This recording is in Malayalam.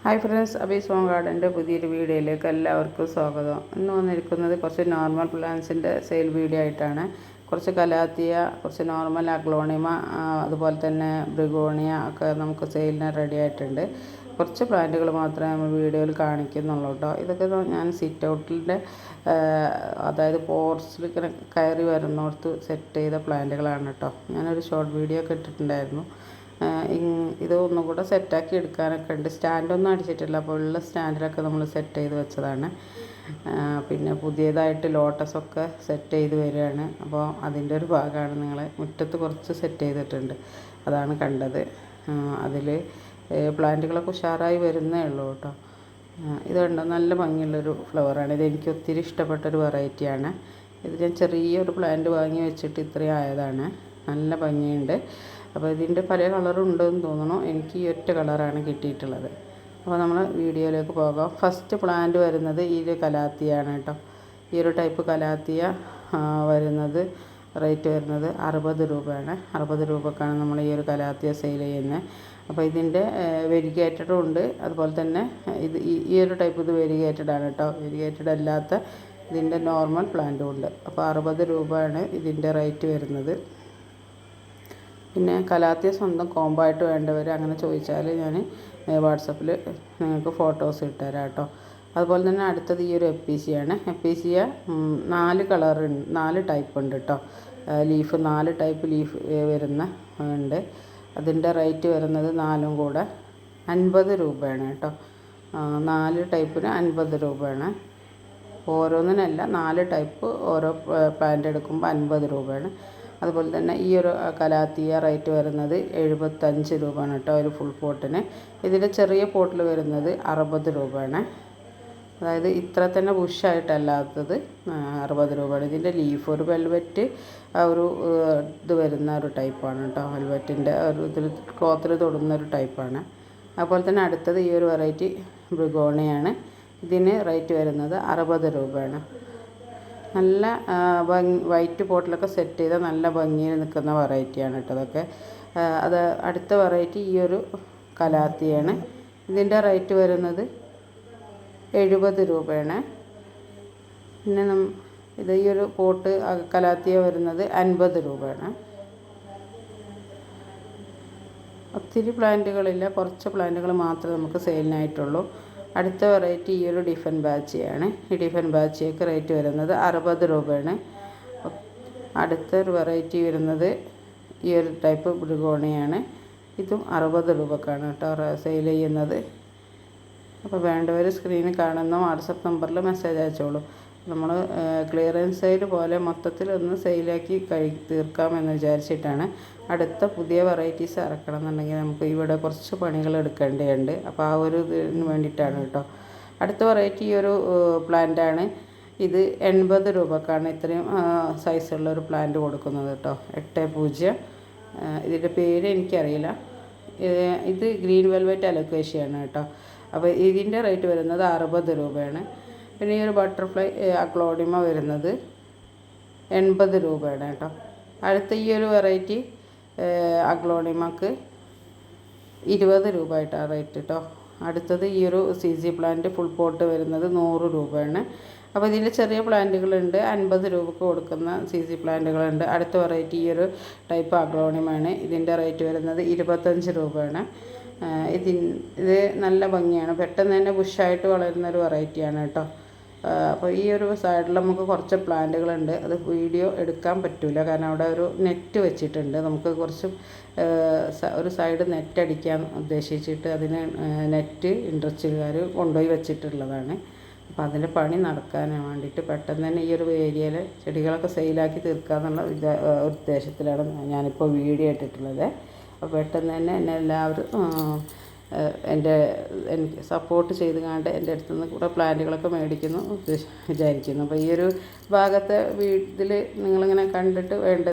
ഹായ് ഫ്രണ്ട്സ്, അബീസ് ഹോം ഗാർഡൻ്റെ പുതിയൊരു വീഡിയോയിലേക്ക് എല്ലാവർക്കും സ്വാഗതം. ഇന്ന് വന്നിരിക്കുന്നത് കുറച്ച് നോർമൽ പ്ലാന്റ്സിൻ്റെ സെയിൽ വീഡിയോ ആയിട്ടാണ്. കുറച്ച് കലാത്തിയ, കുറച്ച് നോർമൽ അഗ്ലോണിമ, അതുപോലെ തന്നെ ബ്രിഗോണിയ ഒക്കെ നമുക്ക് സെയിലിന് റെഡി ആയിട്ടുണ്ട്. കുറച്ച് പ്ലാന്റുകൾ മാത്രമേ നമ്മൾ വീഡിയോയിൽ കാണിക്കുന്നുള്ളൂ കേട്ടോ. ഇതൊക്കെ ഞാൻ സിറ്റ് ഔട്ടിൻ്റെ അതായത് പോർട്സിൽ ഇങ്ങനെ കയറി വരുന്നിടത്ത് സെറ്റ് ചെയ്ത പ്ലാന്റുകളാണ് കേട്ടോ. ഞാനൊരു ഷോർട്ട് വീഡിയോ ഒക്കെ ഇട്ടിട്ടുണ്ടായിരുന്നു. ഇത് ഒന്നും കൂടെ സെറ്റാക്കി എടുക്കാനൊക്കെ ഉണ്ട്. സ്റ്റാൻഡൊന്നും അടിച്ചിട്ടില്ല, അപ്പോൾ ഉള്ള സ്റ്റാൻഡിലൊക്കെ നമ്മൾ സെറ്റ് ചെയ്ത് വെച്ചതാണ്. പിന്നെ പുതിയതായിട്ട് ലോട്ടസൊക്കെ സെറ്റ് ചെയ്ത് വരികയാണ്. അപ്പോൾ അതിൻ്റെ ഒരു ഭാഗമാണ് നിങ്ങളെ മുറ്റത്ത് കുറച്ച് സെറ്റ് ചെയ്തിട്ടുണ്ട്, അതാണ് കണ്ടത്. അതിൽ പ്ലാന്റുകളൊക്കെ ഉഷാറായി വരുന്നേ ഉള്ളൂ കേട്ടോ. ഇത് കണ്ടോ, നല്ല ഭംഗിയുള്ളൊരു ഫ്ലവറാണ്. ഇത് എനിക്ക് ഒത്തിരി ഇഷ്ടപ്പെട്ടൊരു വെറൈറ്റിയാണ്. ഇത് ഞാൻ ചെറിയൊരു പ്ലാന്റ് വാങ്ങി വെച്ചിട്ട് ഇത്രയും ആയതാണ്. നല്ല ഭംഗിയുണ്ട്. അപ്പോൾ ഇതിൻ്റെ പല കളറുണ്ടെന്ന് തോന്നുന്നു. എനിക്ക് ഈ ഒറ്റ കളറാണ് കിട്ടിയിട്ടുള്ളത്. അപ്പോൾ നമ്മൾ വീഡിയോയിലേക്ക് പോകാം. ഫസ്റ്റ് പ്ലാന്റ് വരുന്നത് ഈ ഒരു കലാത്തിയാണ് കേട്ടോ. ഈ ഒരു ടൈപ്പ് കലാത്തിയ വരുന്നത് റേറ്റ് വരുന്നത് 60 രൂപയാണ്. 60 രൂപക്കാണ് നമ്മൾ ഈ ഒരു കലാത്തിയ സെയിൽ ചെയ്യുന്നത്. അപ്പോൾ ഇതിൻ്റെ വെരിഗേറ്റഡും ഉണ്ട്, അതുപോലെ തന്നെ ഇത് ഈ ഒരു ടൈപ്പ് ഇത് വെരിഗേറ്റഡ് ആണ് കേട്ടോ. വെരിഗേറ്റഡ് അല്ലാത്ത ഇതിൻ്റെ നോർമൽ പ്ലാന്റും ഉണ്ട്. അപ്പോൾ 60 രൂപയാണ് ഇതിൻ്റെ റേറ്റ് വരുന്നത്. പിന്നെ കലാത്തിയ സ്വന്തം കോംബോ ആയിട്ട് വേണ്ടവർ അങ്ങനെ ചോദിച്ചാൽ ഞാൻ വാട്സപ്പിൽ നിങ്ങൾക്ക് ഫോട്ടോസ് ഇട്ടുതരാം കേട്ടോ. അതുപോലെ തന്നെ അടുത്തത് ഈ ഒരു എപ്പീസിയാണ്. എപ്പീസിയ 4 കളർ 4 ടൈപ്പ് ഉണ്ട് കേട്ടോ. ലീഫ് 4 ടൈപ്പ് ലീഫ് വരുന്ന ഉണ്ട്. അതിൻ്റെ റേറ്റ് വരുന്നത് 4ഉം കൂടെ 50 രൂപയാണ് കേട്ടോ. 4 ടൈപ്പിന് 50 രൂപയാണ്. ഓരോന്നിനല്ല, 4 ടൈപ്പ് ഓരോ പ്ലാന്റ് എടുക്കുമ്പോൾ 50 രൂപയാണ്. അതുപോലെ തന്നെ ഈ ഒരു കലാത്തിയ റേറ്റ് വരുന്നത് 75 രൂപയാണ് കേട്ടോ ഒരു ഫുൾ പോട്ടിന്. ഇതിൻ്റെ ചെറിയ പോട്ടിൽ വരുന്നത് 60 രൂപയാണ്. അതായത് ഇത്ര തന്നെ ബുഷായിട്ടല്ലാത്തത് 60 രൂപയാണ്. ഇതിൻ്റെ ലീഫ് ഒരു വെൽവെറ്റ് ഒരു ഇത് വരുന്ന ഒരു ടൈപ്പാണ് കേട്ടോ. വെൽവെറ്റിൻ്റെ ഒരു ഇതിൽ ക്ലോത്തിൽ തൊടുന്ന ഒരു ടൈപ്പാണ്. അതുപോലെ തന്നെ അടുത്തത് ഈ ഒരു വെറൈറ്റി ബ്രിഗോണിയാണ്. ഇതിന് റേറ്റ് വരുന്നത് 60 രൂപയാണ്. നല്ല വൈറ്റ് പോട്ടിലൊക്കെ സെറ്റ് ചെയ്ത നല്ല ഭംഗിയിൽ നിൽക്കുന്ന വെറൈറ്റിയാണ് കേട്ടോ അതൊക്കെ. അത് അടുത്ത വെറൈറ്റി ഈ ഒരു കലാത്തിയാണ്. ഇതിൻ്റെ റേറ്റ് വരുന്നത് 70 രൂപയാണ്. പിന്നെ ഇത് ഈ ഒരു പോട്ട് കലാത്തിയ വരുന്നത് 50 രൂപയാണ്. ഒത്തിരി പ്ലാന്റുകളില്ല, കുറച്ച് പ്ലാന്റുകൾ മാത്രമേ നമുക്ക് സെയിലിനായിട്ടുള്ളൂ. അടുത്ത വെറൈറ്റി ഈ ഒരു ഡിഫൻ ബാച്ചിയാണ്. ഈ ഡിഫൻ ബാച്ചിയൊക്കെ റേറ്റ് വരുന്നത് 60 രൂപയാണ്. അടുത്തൊരു വെറൈറ്റി വരുന്നത് ഈ ഒരു ടൈപ്പ് ബ്രിഗോണിയാണ്. ഇതും 60 രൂപക്കാണ് കേട്ടോ സെയിൽ ചെയ്യുന്നത്. അപ്പോൾ വേണ്ടവർ സ്ക്രീനിൽ കാണുന്ന വാട്സപ്പ് നമ്പറിൽ മെസ്സേജ് അയച്ചോളൂ. നമ്മൾ ക്ലിയറൻസ് സെയിൽ പോലെ മൊത്തത്തിൽ ഒന്ന് സെയിലാക്കി തീർക്കാമെന്ന് വിചാരിച്ചിട്ടാണ്. അടുത്ത പുതിയ വെറൈറ്റീസ് ഇറക്കണം എന്നുണ്ടെങ്കിൽ നമുക്ക് ഇവിടെ കുറച്ച് പണികൾ എടുക്കേണ്ടതുണ്ട്. അപ്പോൾ ആ ഒരു ഇതിന് വേണ്ടിയിട്ടാണ് കേട്ടോ. അടുത്ത വെറൈറ്റി ഈ ഒരു പ്ലാന്റാണ്. ഇത് 80 രൂപക്കാണ് ഇത്രയും സൈസുള്ള ഒരു പ്ലാന്റ് കൊടുക്കുന്നത് കേട്ടോ. 80. ഇതിൻ്റെ പേര് എനിക്കറിയില്ല. ഇത് ഗ്രീൻ വെൽവെറ്റ് അലോക്കേഷ്യയാണ് കേട്ടോ. അപ്പോൾ ഇതിൻ്റെ റേറ്റ് വരുന്നത് 60 രൂപയാണ്. പിന്നെ ഈ ഒരു ബട്ടർഫ്ലൈ അഗ്ലോണിമ വരുന്നത് 80 രൂപയാണ് കേട്ടോ. അടുത്ത ഈ ഒരു വെറൈറ്റി അഗ്ലോണിമക്ക് 20 രൂപ ആയിട്ടാണ് റേറ്റ് കേട്ടോ. അടുത്തത് ഈ ഒരു CC പ്ലാന്റ് ഫുൾ പോട്ട് വരുന്നത് 100 രൂപയാണ്. അപ്പോൾ ഇതിൽ ചെറിയ പ്ലാന്റുകളുണ്ട്, 50 രൂപക്ക് കൊടുക്കുന്ന CC പ്ലാന്റുകളുണ്ട്. അടുത്ത വെറൈറ്റി ഈ ഒരു ടൈപ്പ് അഗ്ലോണിമാണ്. ഇതിൻ്റെ റേറ്റ് വരുന്നത് 25 രൂപയാണ്. ഇത് നല്ല ഭംഗിയാണ്, പെട്ടെന്ന് തന്നെ ബുഷായിട്ട് വളരുന്നൊരു വെറൈറ്റിയാണ് കേട്ടോ. അപ്പോൾ ഈ ഒരു സൈഡിൽ നമുക്ക് കുറച്ച് പ്ലാന്റുകളുണ്ട്. അത് വീഡിയോ എടുക്കാൻ പറ്റില്ല, കാരണം അവിടെ ഒരു നെറ്റ് വെച്ചിട്ടുണ്ട്. നമുക്ക് കുറച്ച് ഒരു സൈഡ് നെറ്റ് അടിക്കാൻ ഉദ്ദേശിച്ചിട്ട് അതിന് നെറ്റ് ഇൻട്രസ്റ്റുകാർ കൊണ്ടുപോയി വെച്ചിട്ടുള്ളതാണ്. അപ്പോൾ അതിൻ്റെ പണി നടക്കാൻ വേണ്ടിയിട്ട് പെട്ടെന്ന് തന്നെ ഈ ഒരു ഏരിയയിൽ ചെടികളൊക്കെ സെയിലാക്കി തീർക്കാമെന്നുള്ള ഉദ്ദേശത്തിലാണ് ഞാനിപ്പോൾ വീഡിയോ ഇട്ടിട്ടുള്ളത്. അപ്പോൾ പെട്ടെന്ന് തന്നെ എന്നെ എല്ലാവരും എനിക്ക് സപ്പോർട്ട് ചെയ്ത് കണ്ട് എൻ്റെ അടുത്തു നിന്ന് കൂടെ പ്ലാന്റുകളൊക്കെ മേടിക്കുന്നു വിചാരിക്കുന്നു. അപ്പോൾ ഈ ഒരു ഭാഗത്തെ വീട്ടിൽ നിങ്ങളിങ്ങനെ കണ്ടിട്ട് വേണ്ട